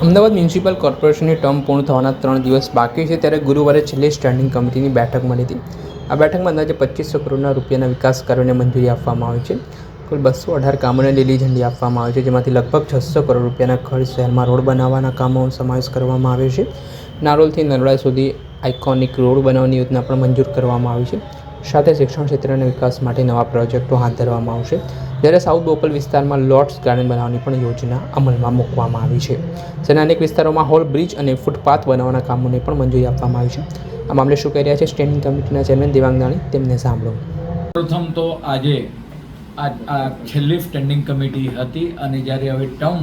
Ahmedabad municipal કોર્પોરેશનની term પૂર્ણ થવાના 3 દિવસ બાકી છે, ત્યારે ગુરુવારે છેલ્લી સ્ટેન્ડિંગ કમિટીની બેઠક મળી હતી. આ બેઠકમાં અંદાજે 2500 કરોડના રૂપિયાના વિકાસ કાર્યોને મંજૂરી આપવામાં આવી છે. કુલ 218 કામોને લીલી ઝંડી આપવામાં આવી છે, જેમાંથી લગભગ 600 કરોડ રૂપિયાના ખર્ચ શહેરમાં રોડ બનાવવાના કામો સમાવેશ કરવામાં આવે છે. નારોલથી નરોડા સુધી આઇકોનિક રોડ બનાવવાની યોજના પણ મંજૂર કરવામાં આવી છે. સાથે શિક્ષણ ક્ષેત્રના વિકાસ માટે નવા પ્રોજેક્ટો હાથ ધરવામાં આવશે, જ્યારે સાઉથ બોપલ વિસ્તારમાં લોટ્સ ગાર્ડન બનાવવાની પણ યોજના અમલમાં મૂકવામાં આવી છે. જેના અનેક વિસ્તારોમાં હોલ બ્રિજ અને ફૂટપાથ બનાવવાના કામોને પણ મંજૂરી આપવામાં આવી છે. આ મામલે શું કહી રહ્યા છે સ્ટેન્ડિંગ કમિટીના ચેરમેન દેવાંગ દાણી, તેમને સાંભળો. પ્રથમ તો આજે આ છેલ્લી સ્ટેન્ડિંગ કમિટી હતી અને જ્યારે હવે ટર્મ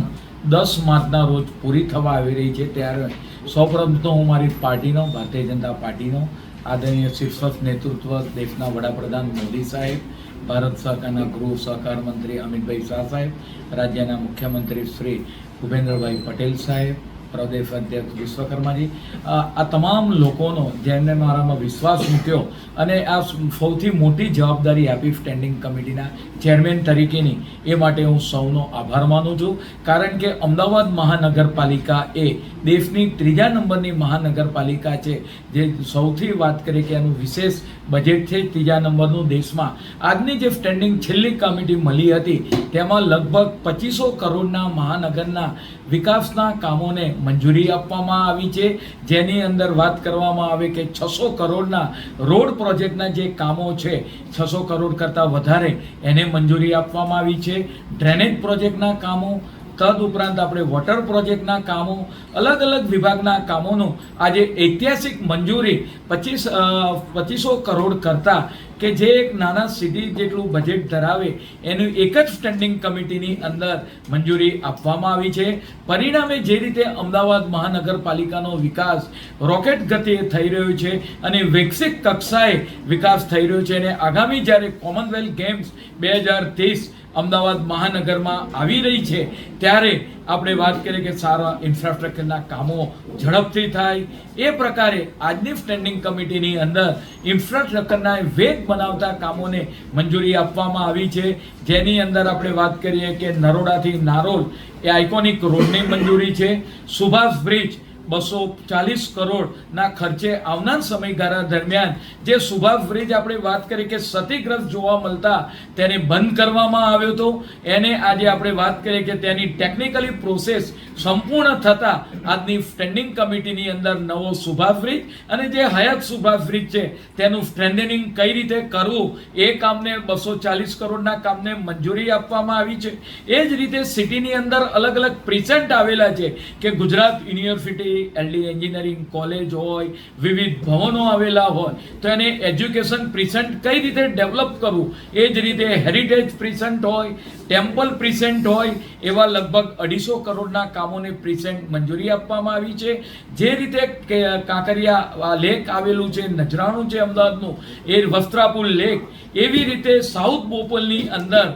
10 માર્ચના રોજ પૂરી થવા આવી રહી છે, ત્યારે સૌપ્રથમ તો હું મારી પાર્ટીનો, ભારતીય જનતા પાર્ટીનો આદરણીય શીર્ષક નેતૃત્વ, દેશના વડાપ્રધાન મોદી સાહેબ, ભારત સરકારના ગૃહ સહકાર મંત્રી અમિતભાઈ શાહ સાહેબ, રાજ્યના મુખ્યમંત્રી શ્રી ભૂપેન્દ્રભાઈ પટેલ સાહેબ, પ્રદેશ અધ્યક્ષ વિશ્વકર્માજી, આ તમામ લોકોનો જેમને મારામાં વિશ્વાસ મૂક્યો અને આ સૌથી મોટી જવાબદારી આપી સ્ટેન્ડિંગ કમિટીના ચેરમેન તરીકેની, એ માટે હું સૌનો આભાર માનું છું. કારણ કે અમદાવાદ મહાનગરપાલિકા એ દેશની 3જા નંબરની મહાનગરપાલિકા છે, જે સૌથી વાત કરીએ કે એનું વિશેષ બજેટ છે 3જા નંબરનું દેશમાં. આજની જે સ્ટેન્ડિંગ છેલ્લી કમિટી મળી હતી, તેમાં લગભગ 2500 કરોડના મહાનગરના વિકાસના કામોને મંજૂરી આપવામાં આવી છે, જેની અંદર વાત કરવામાં આવે કે 600 કરોડના રોડ પ્રોજેક્ટના જે કામો છે, 600 કરોડ કરતાં વધારે એને મંજૂરી આપવામાં આવી છે. ડ્રેનેજ પ્રોજેક્ટના કામો, તદ ઉપરાંત આપણે વોટર પ્રોજેક્ટના કામો, અલગ અલગ વિભાગના કામોનું આજે ઐતિહાસિક મંજૂરી 2500 કરોડ કરતાં, કે જે એક નાના સિટી જેટલું બજેટ ધરાવે એનું એક જ સ્ટેન્ડિંગ કમિટીની અંદર મંજૂરી આપવામાં આવી છે. પરિણામે જે રીતે અમદાવાદ મહાનગરપાલિકાનો વિકાસ રોકેટ ગતિએ થઈ રહ્યો છે અને વૈશ્વિક કક્ષાએ વિકાસ થઈ રહ્યો છે, અને આગામી જ્યારે કોમનવેલ્થ ગેમ્સ 2030 અમદાવાદ મહાનગરમાં આવી રહી છે, ત્યારે આપણે વાત કરીએ કે સારા ઇન્ફ્રાસ્ટ્રક્ચરના કામો ઝડપથી થાય, એ પ્રકારે આજની સ્ટેન્ડિંગ કમિટીની અંદર ઇન્ફ્રાસ્ટ્રક્ચરના વેગ બનાવતા કામોને મંજૂરી આપવામાં આવી છે. જેની અંદર આપણે વાત કરીએ કે નરોડાથી નારોલ એ આઇકોનિક રોડની મંજૂરી છે. સુભાષ બ્રિજ 240 કરોડના ખર્ચે આવનાર સમયગાળા દરમિયાન જે સુભાષ બ્રિજ આપણે વાત કરીએ કે ક્ષતિગ્રસ્ત જોવા મળતા તેને બંધ કરવામાં આવ્યો હતો, એને આજે આપણે વાત કરીએ કે તેની ટેકનિકલી પ્રોસેસ સંપૂર્ણ થતાં આજની સ્ટેન્ડિંગ કમિટીની અંદર નવો સુભાષ બ્રિજ અને જે હયાત સુભાષ બ્રિજ છે તેનું સ્ટ્રેન્થનિંગ કઈ રીતે કરવું, એ કામને 240 કરોડના કામને મંજૂરી આપવામાં આવી છે. એ જ રીતે સિટીની અંદર અલગ અલગ પ્રિસન્ટ આવેલા છે કે Gujarat university, LD engineering college હોય, વિવિધ ભવનો આવેલા હોય, તો એને એજ્યુકેશન પ્રિસન્ટ કઈ રીતે ડેવલપ કરવું, એ જ રીતે હેરિટેજ પ્રિસન્ટ હોય, ટેમ્પલ પ્રિસન્ટ હોય, એવા લગભગ 250 કરોડના કામોને પ્રિસન્ટ મંજૂરી આપવામાં આવી છે. જે રીતે કાંકરિયા લેક આવેલું છે, નજરાણું છે અમદાવાદનું, એ વસ્ત્રાપુર લેક, એવી રીતે સાઉથ બોપલની અંદર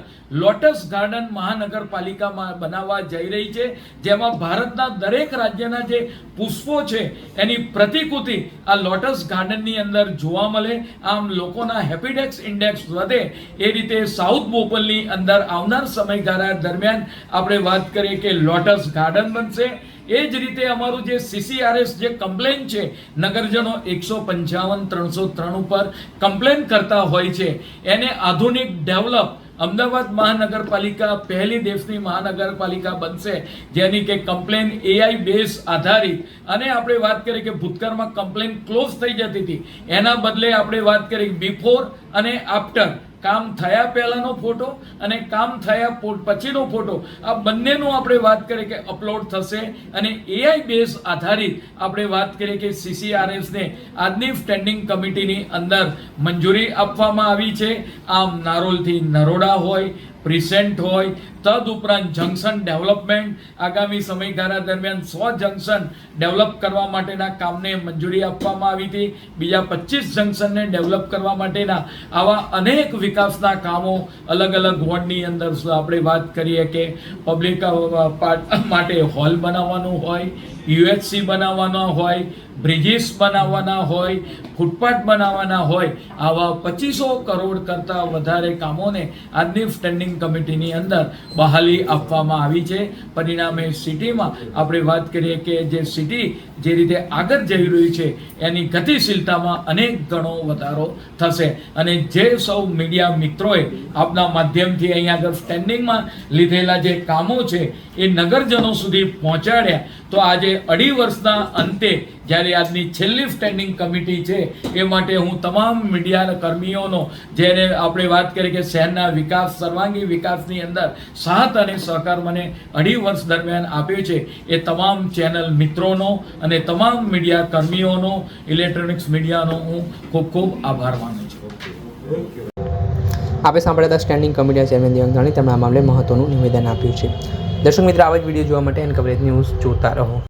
લોટસ ગાર્ડન મહાનગરપાલિકામાં બનાવવા જઈ રહી છે, જેમાં ભારતના દરેક રાજ્યના જે પુષ્પો છે એની પ્રતિકૃતિ આ લોટસ ગાર્ડનની અંદર જોવા મળે. આમ લોકોના હેપીડેક્સ ઇન્ડેક્સ વધે, એ રીતે સાઉથ બોપલની અંદર આવનાર સમયગાળા દરમિયાન આપણે વાત કરીએ કે લોટસ ગાર્ડન બનશે. એ જ રીતે અમારું જે CCRS જે કમ્પ્લેન છે, નગરજનો 155-303 ઉપર કમ્પ્લેન કરતા હોય છે, એને આધુનિક ડેવલપ અમદાવાદ મહાનગરપાલિકા પહેલી દેશની મહાનગરપાલિકા બનશે, જેની કે કમ્પ્લેન AI બેઝ આધારિત, અને આપણે વાત કરીએ કે ભૂતકાળમાં કમ્પ્લેન ક્લોઝ થઈ જતી હતી, એના બદલે આપણે વાત કરીએ બિફોર અને આફ્ટર, કામ થયા પહેલાનો ફોટો અને કામ થયા પછીનો ફોટો, આ બંનેનું આપણે વાત કરીએ કે અપલોડ થશે, અને AI બેઝ આધારિત આપણે વાત કરીએ કે CCRS ને આજની સ્ટેન્ડિંગ કમિટીની અંદર મંજૂરી આપવામાં આવી છે. આમ નારોલથી નરોડા હોય, પ્રિસેન્ટ હોય, તદ ઉપરાંત જંકશન ડેવલપમેન્ટ, આગામી સમયગાળા દરમિયાન 100 જંકશન ડેવલપ કરવા માટેના કામને મંજૂરી આપવામાં આવી હતી. બીજા 25 જંકશનને ડેવલપ કરવા માટેના આવા અનેક વિકાસના કામો અલગ અલગ વોર્ડની અંદર આપણે વાત કરીએ કે પબ્લિક માટે હોલ બનાવવાનું હોય, UHC બનાવવાનો હોય, બ્રિજીસ બનાવવાના હોય, ફૂટપાથ બનાવવાના હોય, આવા 2500 કરોડ કરતાં વધારે કામોને આજની સ્ટેન્ડિંગ કમિટીની અંદર બહાલી આપવામાં આવી છે. પરિણામે સિટીમાં આપણે વાત કરીએ કે જે સિટી જે રીતે આગળ જઈ રહી છે એની ગતિશીલતામાં અનેક ગણો વધારો થશે. અને જે સૌ મીડિયા મિત્રોએ આપના માધ્યમથી અહીંયા આગળ સ્ટેન્ડિંગમાં લીધેલા જે કામો છે એ નગરજનો સુધી પહોંચાડ્યા, તો આજે 2.5 વર્ષના અંતે જ્યારે આજની છેલ્લી સ્ટેન્ડિંગ કમિટી છે એ માટે હું તમામ મીડિયા કર્મીઓનો, જેને આપણે વાત કરીએ કે શહેરના વિકાસ, સર્વાંગી વિકાસની અંદર સાથ અને સહકાર મને 2.5 વર્ષ દરમિયાન આપ્યો છે, એ તમામ ચેનલ મિત્રોનો અને તમામ મીડિયા કર્મીઓનો, ઇલેક્ટ્રોનિક્સ મીડિયાનો હું ખૂબ ખૂબ આભાર માનું છું. આપણે સાંભળ્યા હતા સ્ટેન્ડિંગ કમિટીના ચેરમેન દેવાંગ ધાણી. તેમણે આ મામલે મહત્વનું નિવેદન આપ્યું છે. દર્શક મિત્રો, આવા જ વિડીયો જોવા માટે એન કવરેજ ન્યૂઝ જોતા રહો.